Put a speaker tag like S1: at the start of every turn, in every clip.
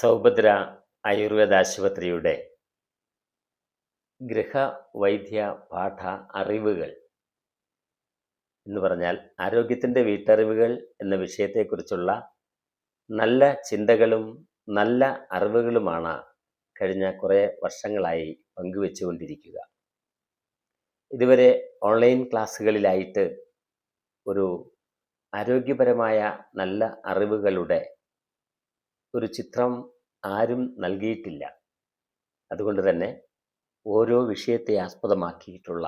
S1: സൗഭദ്ര ആയുർവേദ ആശുപത്രിയുടെ ഗൃഹവൈദ്യ പാഠ അറിവുകൾ എന്ന് പറഞ്ഞാൽ ആരോഗ്യത്തിൻ്റെ വീട്ടറിവുകൾ എന്ന വിഷയത്തെക്കുറിച്ചുള്ള നല്ല ചിന്തകളും നല്ല അറിവുകളുമാണ് കഴിഞ്ഞ കുറേ വർഷങ്ങളായി പങ്കുവെച്ചുകൊണ്ടിരിക്കുക. ഇതുവരെ ഓൺലൈൻ ക്ലാസ്സുകളിലായിട്ട് ഒരു ആരോഗ്യപരമായ നല്ല അറിവുകളുടെ ഒരു ചിത്രം ആരും നൽകിയിട്ടില്ല. അതുകൊണ്ട് തന്നെ ഓരോ വിഷയത്തെ ആസ്പദമാക്കിയിട്ടുള്ള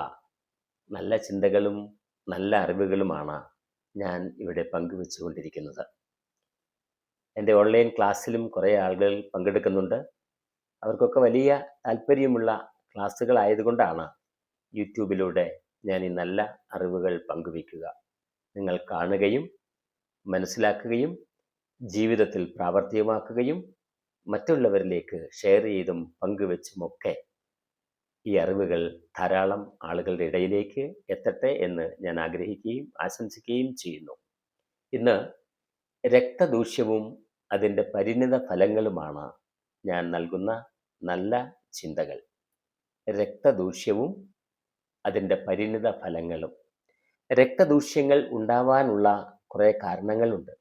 S1: നല്ല ചിന്തകളും നല്ല അറിവുകളുമാണ് ഞാൻ ഇവിടെ പങ്കുവെച്ചുകൊണ്ടിരിക്കുന്നത്. എൻ്റെ ഓൺലൈൻ ക്ലാസ്സിലും കുറേ ആളുകൾ പങ്കെടുക്കുന്നുണ്ട്. അവർക്കൊക്കെ വലിയ താല്പര്യമുള്ള ക്ലാസ്സുകളായതുകൊണ്ടാണ് യൂട്യൂബിലൂടെ ഞാൻ ഈ നല്ല അറിവുകൾ പങ്കുവയ്ക്കുക. നിങ്ങൾ കാണുകയും മനസ്സിലാക്കുകയും ജീവിതത്തിൽ പ്രാവർത്തികമാക്കുകയും മറ്റുള്ളവരിലേക്ക് ഷെയർ ചെയ്തും പങ്കുവെച്ചുമൊക്കെ ഈ അറിവുകൾ ധാരാളം ആളുകളുടെ ഇടയിലേക്ക് എത്തട്ടെ എന്ന് ഞാൻ ആഗ്രഹിക്കുകയും ആശംസിക്കുകയും ചെയ്യുന്നു. ഇന്ന് രക്തദൂഷ്യവും അതിൻ്റെ പരിണിത ഫലങ്ങളുമാണ് ഞാൻ നൽകുന്ന നല്ല ചിന്തകൾ. രക്തദൂഷ്യവും അതിൻ്റെ പരിണിത ഫലങ്ങളും. രക്തദൂഷ്യങ്ങൾ ഉണ്ടാവാനുള്ള കുറേ കാരണങ്ങളുണ്ട്.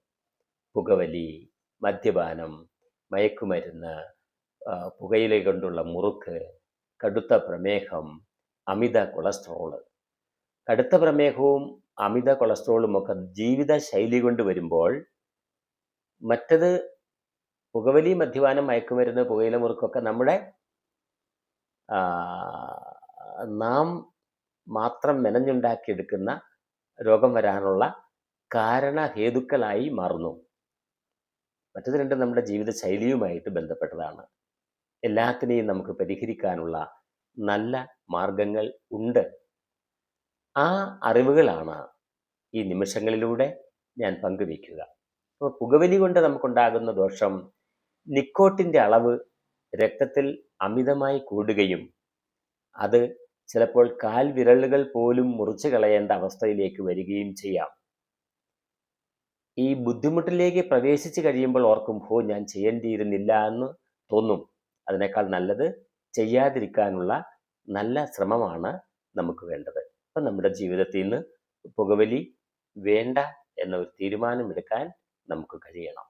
S1: പുകവലി, മദ്യപാനം, മയക്കുമരുന്ന്, പുകയില കൊണ്ടുള്ള മുറുക്ക്, കടുത്ത പ്രമേഹം, അമിത കൊളസ്ട്രോള്. കടുത്ത പ്രമേഹവും അമിത കൊളസ്ട്രോളും ഒക്കെ ജീവിതശൈലി കൊണ്ട് വരുമ്പോൾ, മറ്റത് പുകവലി, മദ്യപാനം, മയക്കുമരുന്ന്, പുകയില, മുറുക്കൊക്കെ നമ്മുടെ നാം മാത്രം മെനഞ്ഞുണ്ടാക്കിയെടുക്കുന്ന രോഗം വരാനുള്ള കാരണഹേതുക്കളായി മാറുന്നു. മറ്റത് രണ്ടും നമ്മുടെ ജീവിതശൈലിയുമായിട്ട് ബന്ധപ്പെട്ടതാണ്. എല്ലാത്തിനെയും നമുക്ക് പരിഹരിക്കാനുള്ള നല്ല മാർഗങ്ങൾ ഉണ്ട്. ആ അറിവുകളാണ് ഈ നിമിഷങ്ങളിലൂടെ ഞാൻ പങ്കുവയ്ക്കുക. അപ്പോൾ പുകവലി കൊണ്ട് നമുക്കുണ്ടാകുന്ന ദോഷം, നിക്കോട്ടിൻ്റെ അളവ് രക്തത്തിൽ അമിതമായി കൂടുകയും അത് ചിലപ്പോൾ കാൽ വിരലുകൾ പോലും മുറിച്ചു കളയേണ്ട അവസ്ഥയിലേക്ക് വരികയും ചെയ്യാം. ഈ ബുദ്ധിമുട്ടിലേക്ക് പ്രവേശിച്ച് കഴിയുമ്പോൾ ഓർക്കും, ഞാൻ ചെയ്യേണ്ടിയിരുന്നില്ല എന്ന് തോന്നും. അതിനേക്കാൾ നല്ലത് ചെയ്യാതിരിക്കാനുള്ള നല്ല ശ്രമമാണ് നമുക്ക് വേണ്ടത്. അപ്പം നമ്മുടെ ജീവിതത്തിൽ നിന്ന് പുകവലി വേണ്ട എന്ന ഒരു തീരുമാനമെടുക്കാൻ നമുക്ക് കഴിയണം.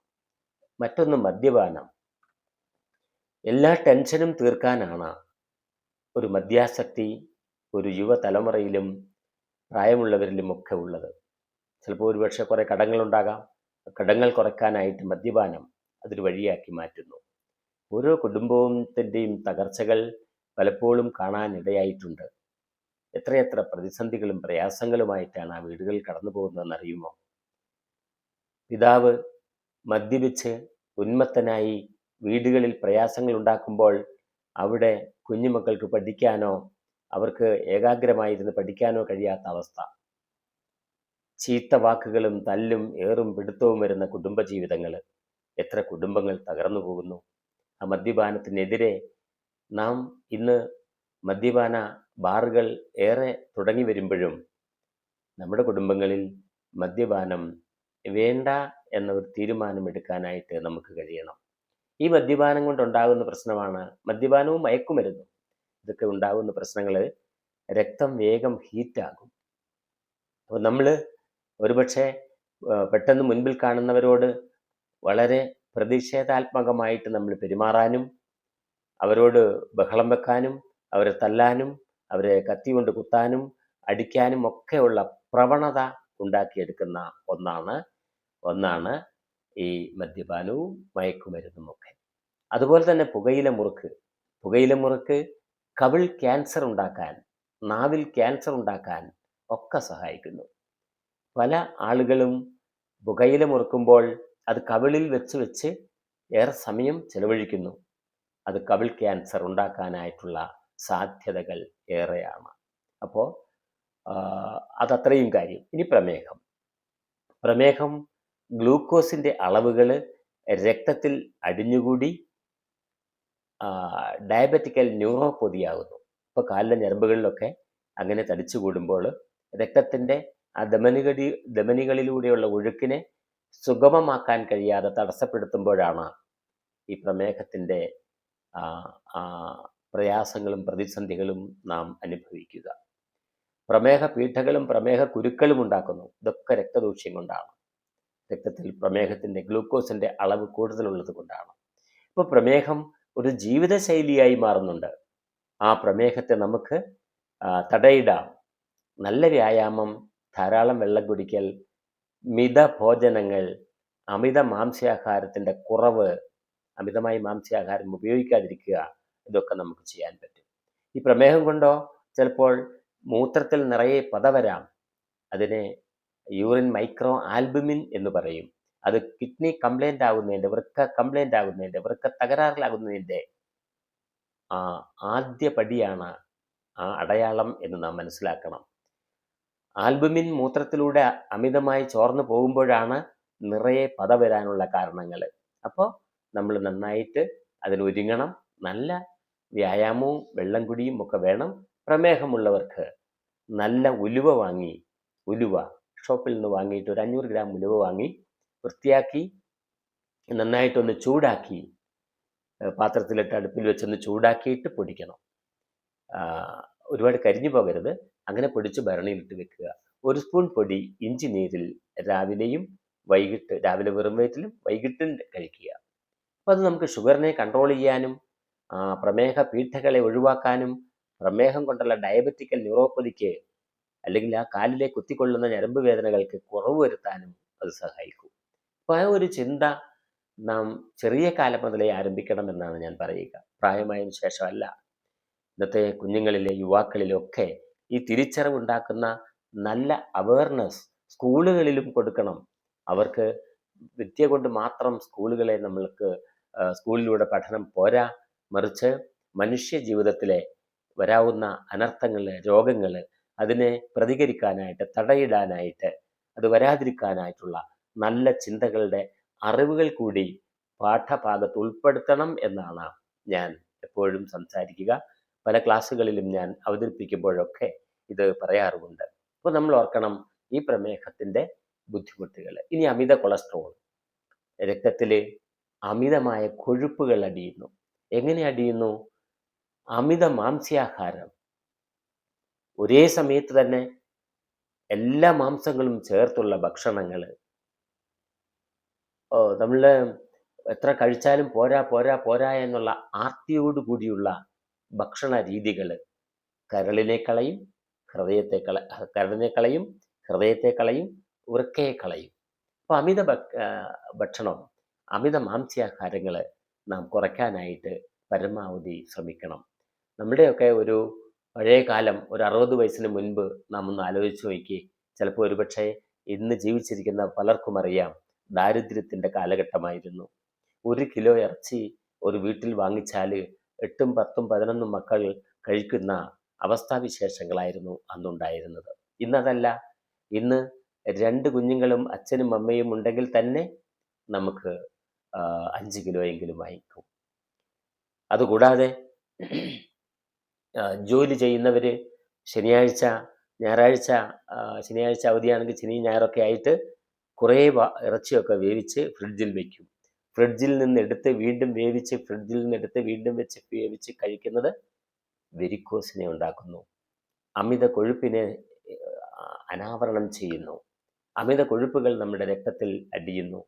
S1: മറ്റൊന്ന് മദ്യപാനം. എല്ലാ ടെൻഷനും തീർക്കാനാണ് ഒരു മദ്യാസക്തി ഒരു യുവതലമുറയിലും പ്രായമുള്ളവരിലുമൊക്കെ ഉള്ളത്. ചിലപ്പോൾ ഒരുപക്ഷെ കുറേ കടങ്ങളുണ്ടാകാം. കടങ്ങൾ കുറയ്ക്കാനായിട്ട് മദ്യപാനം അതൊരു വഴിയാക്കി മാറ്റുന്നു. ഓരോ കുടുംബത്തിൻ്റെയും തകർച്ചകൾ പലപ്പോഴും കാണാനിടയായിട്ടുണ്ട്. എത്രയെത്ര പ്രതിസന്ധികളും പ്രയാസങ്ങളുമായിട്ടാണ് ആ വീടുകളിൽ കടന്നു പോകുന്നതെന്നറിയുമോ? പിതാവ് മദ്യപിച്ച് ഉന്മത്തനായി വീടുകളിൽ പ്രയാസങ്ങൾ ഉണ്ടാക്കുമ്പോൾ അവിടെ കുഞ്ഞുമക്കൾക്ക് പഠിക്കാനോ അവർക്ക് ഏകാഗ്രമായിരുന്ന് പഠിക്കാനോ കഴിയാത്ത അവസ്ഥ. ചീത്ത വാക്കുകളും തല്ലും ഏറും പിടുത്തവും വരുന്ന കുടുംബജീവിതങ്ങൾ. എത്ര കുടുംബങ്ങൾ തകർന്നു പോകുന്നു. ആ മദ്യപാനത്തിനെതിരെ നാം ഇന്ന് മദ്യപാന ബാറുകൾ ഏറെ തുടങ്ങി വരുമ്പോഴും നമ്മുടെ കുടുംബങ്ങളിൽ മദ്യപാനം വേണ്ട എന്ന ഒരു തീരുമാനമെടുക്കാനായിട്ട് നമുക്ക് കഴിയണം. ഈ മദ്യപാനം കൊണ്ടുണ്ടാകുന്ന പ്രശ്നമാണ് മദ്യപാനവും മയക്കുമരുന്നും. ഇതൊക്കെ ഉണ്ടാകുന്ന പ്രശ്നങ്ങൾ, രക്തം വേഗം ഹീറ്റാകും. അപ്പോൾ നമ്മൾ ഒരുപക്ഷെ പെട്ടെന്ന് മുൻപിൽ കാണുന്നവരോട് വളരെ പ്രതിഷേധാത്മകമായിട്ട് നമ്മൾ പെരുമാറാനും അവരോട് ബഹളം വെക്കാനും അവരെ തല്ലാനും അവരെ കത്തി കൊണ്ട് കുത്താനും അടിക്കാനും ഒക്കെയുള്ള പ്രവണത ഉണ്ടാക്കിയെടുക്കുന്ന ഒന്നാണ് ഈ മദ്യപാനവും മയക്കുമരുന്നും ഒക്കെ. അതുപോലെ തന്നെ പുകയില മുറുക്ക് കവിൾ ക്യാൻസർ ഉണ്ടാക്കാൻ, നാവിൽ ക്യാൻസർ ഉണ്ടാക്കാൻ ഒക്കെ സഹായിക്കുന്നു. പല ആളുകളും പുകയില മുറുക്കുമ്പോൾ അത് കവിളിൽ വെച്ച് ഏറെ സമയം ചെലവഴിക്കുന്നു. അത് കവിൾ ക്യാൻസർ ഉണ്ടാക്കാനായിട്ടുള്ള സാധ്യതകൾ ഏറെയാണ്. അപ്പോൾ അതത്രയും കാര്യം. ഇനി പ്രമേഹം ഗ്ലൂക്കോസിൻ്റെ അളവുകൾ രക്തത്തിൽ അടിഞ്ഞുകൂടി ഡയബറ്റിക്കൽ ന്യൂറോപ്പതിയാകുന്നു. ഇപ്പോൾ കാലിലെ ഞരമ്പുകളിലൊക്കെ അങ്ങനെ തടിച്ചു കൂടുമ്പോൾ രക്തത്തിൻ്റെ ആ ധമനികളിലൂടെയുള്ള ഒഴുക്കിനെ സുഗമമാക്കാൻ കഴിയാതെ തടസ്സപ്പെടുത്തുമ്പോഴാണ് ഈ പ്രമേഹത്തിൻ്റെ പ്രയാസങ്ങളും പ്രതിസന്ധികളും നാം അനുഭവിക്കുക. പ്രമേഹ പീഠകളും പ്രമേഹ കുരുക്കളും ഉണ്ടാക്കുന്നു. ഇതൊക്കെ രക്തദൂഷ്യം കൊണ്ടാണ്. രക്തത്തിൽ പ്രമേഹത്തിൻ്റെ ഗ്ലൂക്കോസിൻ്റെ അളവ് കൂടുതലുള്ളത് കൊണ്ടാണ്. ഇപ്പോൾ പ്രമേഹം ഒരു ജീവിതശൈലിയായി മാറുന്നുണ്ട്. ആ പ്രമേഹത്തെ നമുക്ക് തടയിടാം. നല്ല വ്യായാമം, ധാരാളം വെള്ളം കുടിക്കൽ, മിതഭോജനങ്ങൾ, അമിത മാംസ്യാഹാരത്തിൻ്റെ കുറവ്, അമിതമായി മാംസ്യാഹാരം ഉപയോഗിക്കാതിരിക്കുക, ഇതൊക്കെ നമുക്ക് ചെയ്യാൻ പറ്റും. ഈ പ്രമേഹം കൊണ്ടോ ചിലപ്പോൾ മൂത്രത്തിൽ നിറയെ പത വരാം. അതിനെ യൂറിൻ മൈക്രോ ആൽബുമിൻ എന്ന് പറയും. അത് കിഡ്നി കംപ്ലൈൻ്റ് ആകുന്നതിൻ്റെ, വൃക്ക കംപ്ലൈൻ്റ് ആകുന്നതിൻ്റെ, വൃക്ക തകരാറിലാകുന്നതിൻ്റെ ആദ്യ പടിയാണ് ആ അടയാളം എന്ന് നാം മനസ്സിലാക്കണം. ആൽബുമിൻ മൂത്രത്തിലൂടെ അമിതമായി ചോർന്നു പോകുമ്പോഴാണ് നിറയെ പത വരാനുള്ള കാരണങ്ങൾ. അപ്പോൾ നമ്മൾ നന്നായിട്ട് അതിനൊരുങ്ങണം. നല്ല വ്യായാമവും വെള്ളം കുടിയും ഒക്കെ വേണം. പ്രമേഹമുള്ളവർക്ക് നല്ല ഉലുവ വാങ്ങി, ഉലുവ ഷോപ്പിൽ നിന്ന് വാങ്ങിയിട്ട് ഒരു 500 ഗ്രാം ഉലുവ വാങ്ങി വൃത്തിയാക്കി നന്നായിട്ടൊന്ന് ചൂടാക്കി പാത്രത്തിലിട്ട് അടുപ്പിൽ വെച്ചൊന്ന് ചൂടാക്കിയിട്ട് പൊടിക്കണം. ഒരുപാട് കരിഞ്ഞു പോകരുത്. അങ്ങനെ പൊടിച്ച് ഭരണിയിലിട്ട് വെക്കുക. 1 സ്പൂൺ പൊടി ഇഞ്ചി നീരിൽ രാവിലെയും വൈകിട്ട്, രാവിലെ വെറും വയറ്റിലും വൈകിട്ടും കഴിക്കുക. അപ്പോൾ അത് നമുക്ക് ഷുഗറിനെ കൺട്രോൾ ചെയ്യാനും പ്രമേഹ പീഠകളെ ഒഴിവാക്കാനും പ്രമേഹം കൊണ്ടുള്ള ഡയബറ്റിക്കൽ ന്യൂറോപ്പതിക്ക് അല്ലെങ്കിൽ ആ കാലിലെ കുത്തിക്കൊള്ളുന്ന ഞരമ്പ് വേദനകൾക്ക് കുറവ് വരുത്താനും അത് സഹായിക്കും. അപ്പോൾ ആ ഒരു ചിന്ത നാം ചെറിയ കാലം മുതലേ ആരംഭിക്കണമെന്നാണ് ഞാൻ പറയുക. പ്രായമായതിനു ശേഷമല്ല. ഇന്നത്തെ കുഞ്ഞുങ്ങളിലെ യുവാക്കളിലൊക്കെ ഈ തിരിച്ചറിവുണ്ടാക്കുന്ന നല്ല അവയർനെസ് സ്കൂളുകളിലും കൊടുക്കണം. അവർക്ക് വിദ്യ കൊണ്ട് മാത്രം സ്കൂളുകളെ നമ്മൾക്ക് സ്കൂളിലൂടെ പഠനം പോരാ, മറിച്ച് മനുഷ്യ ജീവിതത്തിലെ വരാവുന്ന അനർത്ഥങ്ങൾ, രോഗങ്ങൾ, അതിനെ പ്രതികരിക്കാനായിട്ട്, തടയിടാനായിട്ട്, അത് വരാതിരിക്കാനായിട്ടുള്ള നല്ല ചിന്തകളുടെ അറിവുകൾ കൂടി പാഠഭാഗത്ത് ഉൾപ്പെടുത്തണം എന്നാണ് ഞാൻ എപ്പോഴും സംസാരിക്കുക. പല ക്ലാസ്സുകളിലും ഞാൻ അവതരിപ്പിക്കുമ്പോഴൊക്കെ ഇത് പറയാറുമുണ്ട്. അപ്പോൾ നമ്മൾ ഓർക്കണം ഈ പ്രമേഹത്തിൻ്റെ ബുദ്ധിമുട്ടുകൾ. ഇനി അമിത കൊളസ്ട്രോൾ, രക്തത്തിൽ അമിതമായ കൊഴുപ്പുകൾ അടിയുന്നു. എങ്ങനെ അടിയുന്നു? അമിത മാംസ്യാഹാരം, ഒരേ സമയത്ത് തന്നെ എല്ലാ മാംസങ്ങളും ചേർത്തുള്ള ഭക്ഷണങ്ങൾ, നമ്മൾ എത്ര കഴിച്ചാലും പോരാ പോരാ പോരാ എന്നുള്ള ആർത്തിയോട് കൂടിയുള്ള ഭക്ഷണ രീതികൾ കരളിനെ കളയും, ഹൃദയത്തെ കളയും, വൃക്കയെ കളയും. അപ്പോൾ അമിത ഭക്ഷണം, അമിത മാംസ്യാഹാരങ്ങൾ നാം കുറയ്ക്കാനായിട്ട് പരമാവധി ശ്രമിക്കണം. നമ്മുടെയൊക്കെ ഒരു പഴയ കാലം, ഒരു 60 വയസ്സിന് മുൻപ് നാം ഒന്ന് ആലോചിച്ച് നോക്കി. ചിലപ്പോൾ ഒരുപക്ഷെ ഇന്ന് ജീവിച്ചിരിക്കുന്ന പലർക്കും അറിയാം, ദാരിദ്ര്യത്തിൻ്റെ കാലഘട്ടമായിരുന്നു. 1 കിലോ ഇറച്ചി ഒരു വീട്ടിൽ വാങ്ങിച്ചാൽ 8, 10, 11 മക്കൾ കഴിക്കുന്ന അവസ്ഥാവിശേഷങ്ങളായിരുന്നു അന്നുണ്ടായിരുന്നത്. ഇന്നതല്ല. ഇന്ന് 2 കുഞ്ഞുങ്ങളും അച്ഛനും അമ്മയും ഉണ്ടെങ്കിൽ തന്നെ നമുക്ക് 5 കിലോയെങ്കിലും വാങ്ങിക്കും. അതുകൂടാതെ ജോലി ചെയ്യുന്നവർ ശനിയാഴ്ച അവധിയാണെങ്കിൽ ശനി ഞായറൊക്കെ ആയിട്ട് കുറേ ഇറച്ചിയൊക്കെ വേവിച്ച് ഫ്രിഡ്ജിൽ വയ്ക്കും. ഫ്രിഡ്ജിൽ നിന്നെടുത്ത് വീണ്ടും വേവിച്ച്, ഫ്രിഡ്ജിൽ നിന്നെടുത്ത് വീണ്ടും വെച്ച് വേവിച്ച് കഴിക്കുന്നത് വെരിക്കോസിനെ ഉണ്ടാക്കുന്നു. അമിത കൊഴുപ്പിനെ അനാവരണം ചെയ്യുന്നു. അമിത കൊഴുപ്പുകൾ നമ്മുടെ രക്തത്തിൽ അടിയുന്നു.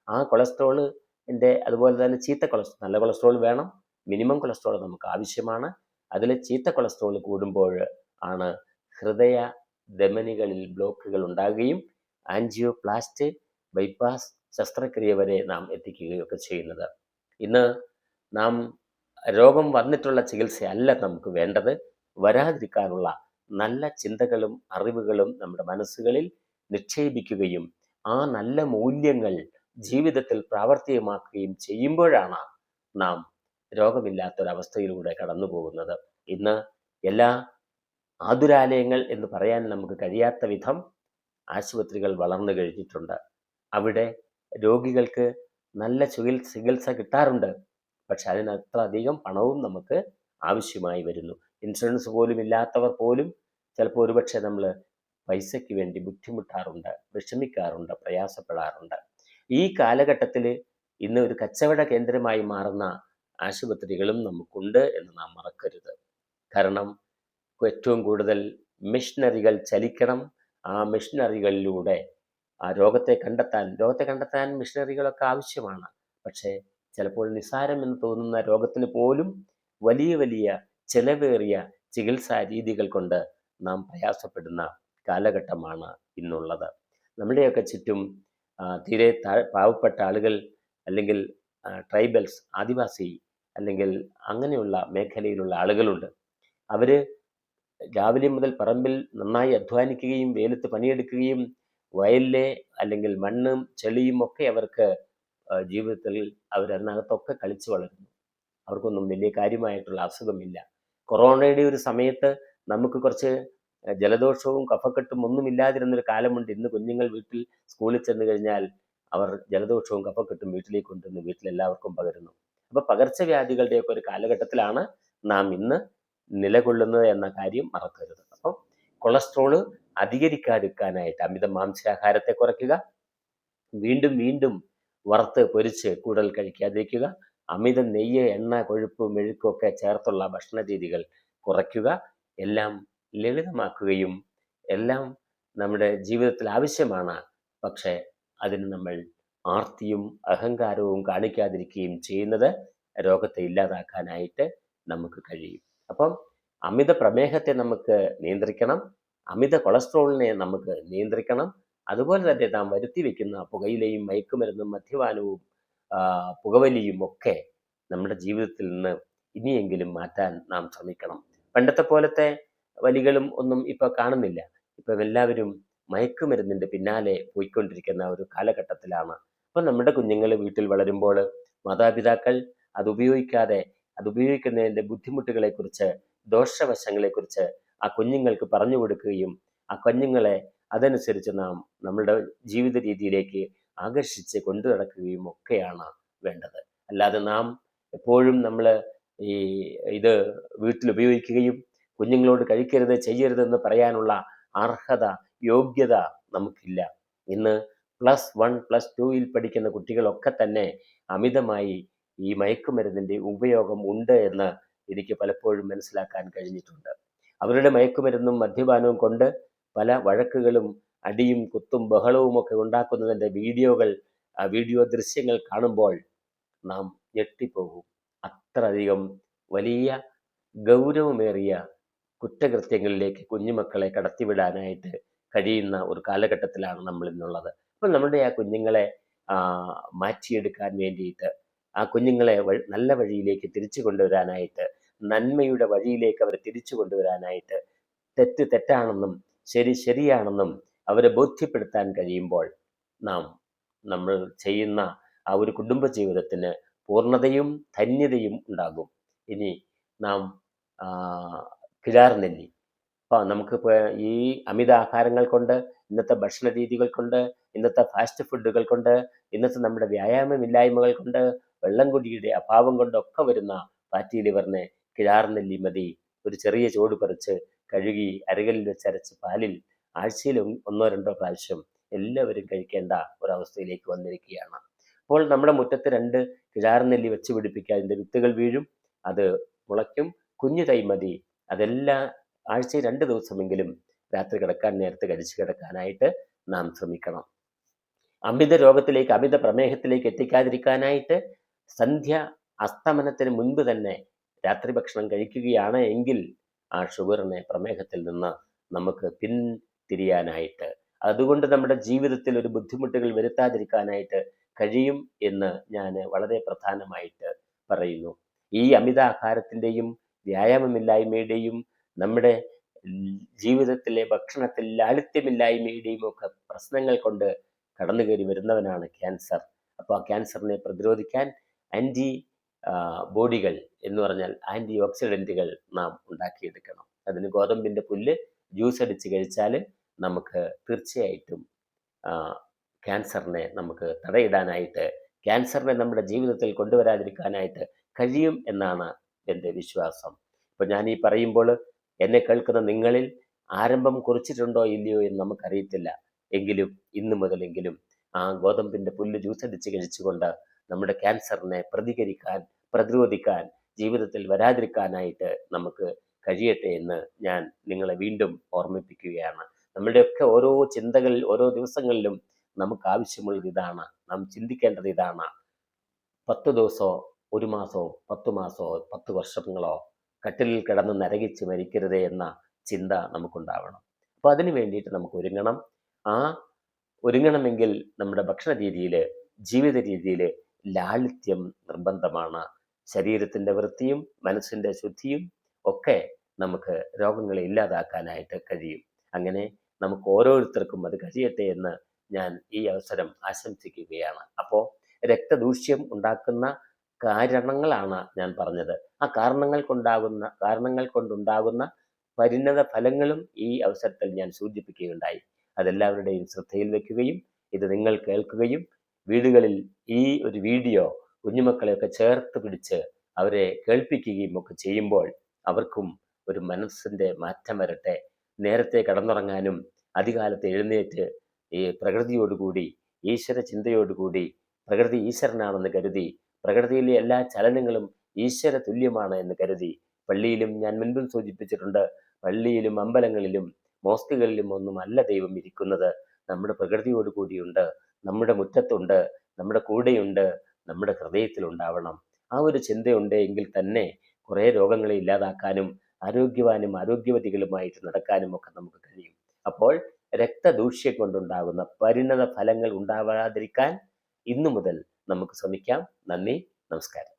S1: ആ കൊളസ്ട്രോളിൻ്റെ, അതുപോലെ തന്നെ ചീത്ത കൊളസ്ട്രോൾ, നല്ല കൊളസ്ട്രോൾ വേണം, മിനിമം കൊളസ്ട്രോൾ നമുക്ക് ആവശ്യമാണ്. അതിൽ ചീത്ത കൊളസ്ട്രോൾ കൂടുമ്പോൾ ആണ് ഹൃദയ ധമനികളിൽ ബ്ലോക്കുകൾ ഉണ്ടാകുകയും ആൻജിയോപ്ലാസ്റ്റ്, ബൈപ്പാസ് ശസ്ത്രക്രിയ വരെ നാം എത്തിക്കുകയൊക്കെ ചെയ്യുന്നത്. ഇന്ന് നാം രോഗം വന്നിട്ടുള്ള ചികിത്സയല്ല നമുക്ക് വേണ്ടത്. വരാതിരിക്കാനുള്ള നല്ല ചിന്തകളും അറിവുകളും നമ്മുടെ മനസ്സുകളിൽ നിക്ഷേപിക്കുകയും ആ നല്ല മൂല്യങ്ങൾ ജീവിതത്തിൽ പ്രാവർത്തികമാക്കുകയും ചെയ്യുമ്പോഴാണ് നാം രോഗമില്ലാത്തൊരവസ്ഥയിലൂടെ കടന്നു പോകുന്നത്. ഇന്ന് എല്ലാ ആതുരാലയങ്ങൾ എന്ന് പറയാൻ നമുക്ക് കഴിയാത്ത വിധം ആശുപത്രികൾ വളർന്നു കഴിഞ്ഞിട്ടുണ്ട്. അവിടെ രോഗികൾക്ക് നല്ല ചികിത്സ കിട്ടാറുണ്ട്. പക്ഷെ അതിനത്ര അധികം പണവും നമുക്ക് ആവശ്യമായി വരുന്നു. ഇൻഷുറൻസ് പോലും ഇല്ലാത്തവർ പോലും ചിലപ്പോൾ ഒരുപക്ഷെ നമ്മൾ പൈസയ്ക്ക് വേണ്ടി ബുദ്ധിമുട്ടാറുണ്ട്, വിഷമിക്കാറുണ്ട്, പ്രയാസപ്പെടാറുണ്ട്. ഈ കാലഘട്ടത്തിൽ ഇന്ന് ഒരു കച്ചവട കേന്ദ്രമായി മാറുന്ന ആശുപത്രികളും നമുക്കുണ്ട് എന്ന് നാം മറക്കരുത്. കാരണം ഏറ്റവും കൂടുതൽ മിഷനറികൾ ചലിക്കണം. ആ മിഷനറികളിലൂടെ ആ രോഗത്തെ കണ്ടെത്താൻ മിഷനറികളൊക്കെ ആവശ്യമാണ്. പക്ഷേ ചിലപ്പോൾ നിസ്സാരം എന്ന് തോന്നുന്ന രോഗത്തിന് പോലും വലിയ വലിയ ചെലവേറിയ ചികിത്സാ രീതികൾ കൊണ്ട് നാം പ്രയാസപ്പെടുന്ന കാലഘട്ടമാണ് ഇന്നുള്ളത്. നമ്മുടെയൊക്കെ ചുറ്റും തീരെ പാവപ്പെട്ട ആളുകൾ, അല്ലെങ്കിൽ ട്രൈബൽസ്, ആദിവാസി അല്ലെങ്കിൽ അങ്ങനെയുള്ള മേഖലയിലുള്ള ആളുകളുണ്ട്. അവർ രാവിലെ മുതൽ പറമ്പിൽ നന്നായി അധ്വാനിക്കുകയും വെയിലത്ത് പണിയെടുക്കുകയും വയലിലെ അല്ലെങ്കിൽ മണ്ണും ചെളിയും ഒക്കെ അവർക്ക് ജീവിതത്തിൽ അവരതിനകത്തൊക്കെ കളിച്ചു വളരുന്നു. അവർക്കൊന്നും വലിയ കാര്യമായിട്ടുള്ള അസുഖമില്ല. കൊറോണയുടെ ഒരു സമയത്ത് നമുക്ക് കുറച്ച് ജലദോഷവും കഫക്കെട്ടും ഒന്നുമില്ലാതിരുന്നൊരു കാലമുണ്ട്. ഇന്ന് കുഞ്ഞുങ്ങൾ വീട്ടിൽ സ്കൂളിൽ ചെന്ന് കഴിഞ്ഞാൽ അവർ ജലദോഷവും കഫക്കെട്ടും വീട്ടിലേക്ക് കൊണ്ടുവന്ന് വീട്ടിലെല്ലാവർക്കും പകരുന്നു. അപ്പോൾ പകർച്ചവ്യാധികളുടെയൊക്കെ ഒരു കാലഘട്ടത്തിലാണ് നാം ഇന്ന് നിലകൊള്ളുന്നത് എന്ന കാര്യം മറക്കരുത്. അപ്പം കൊളസ്ട്രോള് അധികരിക്കാതിരിക്കാനായിട്ട് അമിത മാംസാഹാരത്തെ കുറയ്ക്കുക, വീണ്ടും വീണ്ടും വറുത്ത് പൊരിച്ച് കൂടുതൽ കഴിക്കാതിരിക്കുക, അമിത നെയ്യ്, എണ്ണ, കൊഴുപ്പ്, മെഴുക്കൊക്കെ ചേർത്തുള്ള ഭക്ഷണ രീതികൾ കുറയ്ക്കുക, എല്ലാം ലളിതമാക്കുകയും എല്ലാം നമ്മുടെ ജീവിതത്തിൽ ആവശ്യമാണ്. പക്ഷേ അതിന് നമ്മൾ ആർത്തിയും അഹങ്കാരവും കാണിക്കാതിരിക്കുകയും ചെയ്യുന്നത് രോഗത്തെ ഇല്ലാതാക്കാനായിട്ട് നമുക്ക് കഴിയും. അപ്പം അമിത പ്രമേഹത്തെ നമുക്ക് നിയന്ത്രിക്കണം, അമിത കൊളസ്ട്രോളിനെ നമുക്ക് നിയന്ത്രിക്കണം. അതുപോലെ തന്നെ നാം വരുത്തി വെക്കുന്ന പുകയിലയും മയക്കുമരുന്നും മദ്യപാനവും പുകവലിയും ഒക്കെ നമ്മുടെ ജീവിതത്തിൽ നിന്ന് ഇനിയെങ്കിലും മാറ്റാൻ നാം ശ്രമിക്കണം. പണ്ടത്തെ പോലത്തെ വലികളും ഒന്നും ഇപ്പോൾ കാണുന്നില്ല. ഇപ്പം എല്ലാവരും മയക്കുമരുന്നിൻ്റെ പിന്നാലെ പോയിക്കൊണ്ടിരിക്കുന്ന ഒരു കാലഘട്ടത്തിലാണ്. അപ്പം നമ്മുടെ കുഞ്ഞുങ്ങൾ വീട്ടിൽ വളരുമ്പോൾ മാതാപിതാക്കൾ അതുപയോഗിക്കുന്നതിൻ്റെ ബുദ്ധിമുട്ടുകളെക്കുറിച്ച്, ദോഷവശങ്ങളെക്കുറിച്ച് ആ കുഞ്ഞുങ്ങൾക്ക് പറഞ്ഞു കൊടുക്കുകയും ആ കുഞ്ഞുങ്ങളെ അതനുസരിച്ച് നാം നമ്മളുടെ ജീവിത രീതിയിലേക്ക് ആകർഷിച്ച് കൊണ്ടു നടക്കുകയും ഒക്കെയാണ് വേണ്ടത്. അല്ലാതെ നാം എപ്പോഴും നമ്മൾ ഇത് വീട്ടിൽ ഉപയോഗിക്കുകയും കുഞ്ഞുങ്ങളോട് കഴിക്കരുത്, ചെയ്യരുതെന്ന് പറയാനുള്ള അർഹത, യോഗ്യത നമുക്കില്ല. ഇന്ന് +1 +2 പഠിക്കുന്ന കുട്ടികളൊക്കെ തന്നെ അമിതമായി ഈ മയക്കുമരുന്നിൻ്റെ ഉപയോഗം ഉണ്ട് എന്ന് എനിക്ക് പലപ്പോഴും മനസ്സിലാക്കാൻ കഴിഞ്ഞിട്ടുണ്ട്. അവരുടെ മയക്കുമരുന്നും മദ്യപാനവും കൊണ്ട് പല വഴക്കുകളും അടിയും കുത്തും ബഹളവും ഒക്കെ ഉണ്ടാക്കുന്നതിൻ്റെ വീഡിയോ ദൃശ്യങ്ങൾ കാണുമ്പോൾ നാം ഞെട്ടിപ്പോകും. അത്രയധികം വലിയ ഗൗരവമേറിയ കുറ്റകൃത്യങ്ങളിലേക്ക് കുഞ്ഞുമക്കളെ കടത്തിവിടാനായിട്ട് കഴിയുന്ന ഒരു കാലഘട്ടത്തിലാണ് നമ്മൾ ഇന്നുള്ളത്. അപ്പം നമ്മുടെ ആ കുഞ്ഞുങ്ങളെ മാറ്റിയെടുക്കാൻ വേണ്ടിയിട്ട്, ആ കുഞ്ഞുങ്ങളെ നല്ല വഴിയിലേക്ക് തിരിച്ചു കൊണ്ടുവരാനായിട്ട്, നന്മയുടെ വഴിയിലേക്ക് അവരെ തിരിച്ചു കൊണ്ടുവരാനായിട്ട്, തെറ്റ് തെറ്റാണെന്നും ശരി ശരിയാണെന്നും അവരെ ബോധ്യപ്പെടുത്താൻ കഴിയുമ്പോൾ നമ്മൾ ചെയ്യുന്ന ആ ഒരു കുടുംബ ജീവിതത്തിന് പൂർണ്ണതയും ധന്യതയും ഉണ്ടാകും. ഇനി നാം കിഴാർനെല്ലി, നമുക്കിപ്പോൾ ഈ അമിത ആഹാരങ്ങൾ കൊണ്ട്, ഇന്നത്തെ ഭക്ഷണ രീതികൾ കൊണ്ട്, ഇന്നത്തെ ഫാസ്റ്റ് ഫുഡുകൾ കൊണ്ട്, ഇന്നത്തെ നമ്മുടെ വ്യായാമമില്ലായ്മകൾ കൊണ്ട്, വെള്ളം കുടിയുടെ അഭാവം കൊണ്ടൊക്കെ വരുന്ന ഫാറ്റി ലിവറിനെ കിഴാർനെല്ലി മതി. ഒരു ചെറിയ ചോട് പറിച്ച് കഴുകി അരകല്ലിൽ വെച്ചരച്ച് പാലിൽ ആഴ്ചയിൽ 1-2 പ്രാവശ്യം എല്ലാവരും കഴിക്കേണ്ട ഒരവസ്ഥയിലേക്ക് വന്നിരിക്കുകയാണ്. അപ്പോൾ നമ്മുടെ മുറ്റത്ത് 2 കിഴാർനെല്ലി വെച്ച് പിടിപ്പിക്കുക. അതിൻ്റെ വിത്തുകൾ വീഴും, അത് മുളയ്ക്കും, കുഞ്ഞു തൈ മതി. അതെല്ലാം ആഴ്ചയിൽ 2 ദിവസമെങ്കിലും രാത്രി കിടക്കാൻ നേരത്ത് കഴിച്ച് കിടക്കാനായിട്ട് നാം ശ്രമിക്കണം. അമിത രോഗത്തിലേക്ക്, അമിത പ്രമേഹത്തിലേക്ക് എത്തിക്കാതിരിക്കാനായിട്ട് സന്ധ്യ അസ്തമനത്തിന് മുൻപ് തന്നെ രാത്രി ഭക്ഷണം കഴിക്കുകയാണ് എങ്കിൽ ആ ഷുഗറിനെ, പ്രമേഹത്തിൽ നിന്ന് നമുക്ക് പിന്തിരിയാനായിട്ട്, അതുകൊണ്ട് നമ്മുടെ ജീവിതത്തിൽ ഒരു ബുദ്ധിമുട്ടുകൾ വരുത്താതിരിക്കാനായിട്ട് കഴിയും എന്ന് ഞാൻ വളരെ പ്രധാനമായിട്ട് പറയുന്നു. ഈ അമിതാഹാരത്തിൻ്റെയും വ്യായാമമില്ലായ്മയുടെയും നമ്മുടെ ജീവിതത്തിലെ ഭക്ഷണത്തിൽ ലാളിത്യമില്ലായ്മയുടെയും ഒക്കെ പ്രശ്നങ്ങൾ കൊണ്ട് കടന്നു കയറി വരുന്നവനാണ് ക്യാൻസർ. അപ്പോൾ ആ ക്യാൻസറിനെ പ്രതിരോധിക്കാൻ ആൻറ്റി ബോഡികൾ എന്ന് പറഞ്ഞാൽ ആൻറ്റി ഓക്സിഡൻറ്റുകൾ നാം ഉണ്ടാക്കിയെടുക്കണം. അതിന് ഗോതമ്പിൻ്റെ പുല്ല് ജ്യൂസ് അടിച്ച് കഴിച്ചാൽ നമുക്ക് തീർച്ചയായിട്ടും ക്യാൻസറിനെ നമുക്ക് തടയിടാനായിട്ട്, ക്യാൻസറിനെ നമ്മുടെ ജീവിതത്തിൽ കൊണ്ടുവരാതിരിക്കാനായിട്ട് കഴിയും എന്നാണ് എൻ്റെ വിശ്വാസം. ഇപ്പോൾ ഞാൻ ഈ പറയുമ്പോൾ എന്നെ കേൾക്കുന്ന നിങ്ങളിൽ ആരംഭം കുറിച്ചിട്ടുണ്ടോ ഇല്ലയോ എന്ന് നമുക്കറിയത്തില്ല. എങ്കിലും ഇന്നു മുതലെങ്കിലും ആ ഗോതമ്പിൻ്റെ പുല്ല് ജ്യൂസ് അടിച്ച് കഴിച്ചുകൊണ്ട് നമ്മുടെ ക്യാൻസറിനെ പ്രതിരോധിക്കാൻ ജീവിതത്തിൽ വരാതിരിക്കാനായിട്ട് നമുക്ക് കഴിയട്ടെ എന്ന് ഞാൻ നിങ്ങളെ വീണ്ടും ഓർമ്മിപ്പിക്കുകയാണ്. നമ്മളുടെയൊക്കെ ഓരോ ചിന്തകളിൽ, ഓരോ ദിവസങ്ങളിലും നമുക്ക് ആവശ്യമുള്ളത് ഇതാണ്. നാം ചിന്തിക്കേണ്ടത് ഇതാണ്: 10 ദിവസമോ 1 മാസമോ 10 മാസമോ 10 വർഷങ്ങളോ കട്ടിലിൽ കിടന്ന് നരകിച്ച് മരിക്കരുതേ എന്ന ചിന്ത നമുക്കുണ്ടാവണം. അപ്പോൾ അതിന് വേണ്ടിയിട്ട് നമുക്ക് ഒരുങ്ങണം. ആ ഒരുങ്ങണമെങ്കിൽ നമ്മുടെ ഭക്ഷണ രീതിയിൽ, ജീവിത രീതിയിൽ ലാളിത്യം നിർബന്ധമാണ്. ശരീരത്തിൻ്റെ വൃത്തിയും മനസ്സിൻ്റെ ശുദ്ധിയും ഒക്കെ നമുക്ക് രോഗങ്ങളെ ഇല്ലാതാക്കാനായിട്ട് കഴിയും. അങ്ങനെ നമുക്ക് ഓരോരുത്തർക്കും അത് കഴിയട്ടെ എന്ന് ഞാൻ ഈ അവസരം ആശംസിക്കുകയാണ്. അപ്പോൾ രക്തദൂഷ്യം ഉണ്ടാക്കുന്ന കാരണങ്ങളാണ് ഞാൻ പറഞ്ഞത്. ആ കാരണങ്ങൾ കൊണ്ടുണ്ടാകുന്ന പരിണത ഫലങ്ങളും ഈ അവസരത്തിൽ ഞാൻ സൂചിപ്പിക്കുകയുണ്ടായി. അതെല്ലാവരുടെയും ശ്രദ്ധയിൽ വെക്കുകയും ഇത് നിങ്ങൾ കേൾക്കുകയും വീടുകളിൽ ഈ ഒരു വീഡിയോ കുഞ്ഞുമക്കളെയൊക്കെ ചേർത്ത് പിടിച്ച് അവരെ കേൾപ്പിക്കുകയും ഒക്കെ ചെയ്യുമ്പോൾ അവർക്കും ഒരു മനസ്സിൻ്റെ മാറ്റം വരട്ടെ. നേരത്തെ കിടന്നുറങ്ങാനും അതികാലത്ത് എഴുന്നേറ്റ് ഈ പ്രകൃതിയോടുകൂടി, ഈശ്വര ചിന്തയോടുകൂടി, പ്രകൃതി ഈശ്വരനാണെന്ന് കരുതി, പ്രകൃതിയിലെ എല്ലാ ചലനങ്ങളും ഈശ്വര തുല്യമാണ് എന്ന് കരുതി, പള്ളിയിലും ഞാൻ മുൻപും സൂചിപ്പിച്ചിട്ടുണ്ട്, പള്ളിയിലും അമ്പലങ്ങളിലും മോസ്കുകളിലും ഒന്നുമല്ല ദൈവം ഇരിക്കുന്നത്. നമ്മുടെ പ്രകൃതിയോട് കൂടിയുണ്ട്, നമ്മുടെ മുറ്റത്തുണ്ട്, നമ്മുടെ കൂടെയുണ്ട്, നമ്മുടെ ഹൃദയത്തിലുണ്ടാവണം. ആ ഒരു ചിന്തയുണ്ടെങ്കിൽ തന്നെ കുറേ രോഗങ്ങളെ ഇല്ലാതാക്കാനും ആരോഗ്യവാനും ആരോഗ്യവതികളുമായിട്ട് നടക്കാനും ഒക്കെ നമുക്ക് കഴിയും. അപ്പോൾ രക്തദൂഷ്യം കൊണ്ടുണ്ടാകുന്ന പരിണത ഫലങ്ങൾ ഉണ്ടാവാതിരിക്കാൻ ഇന്നു മുതൽ നമുക്ക് ശ്രമിക്കാം. നന്ദി, നമസ്കാരം.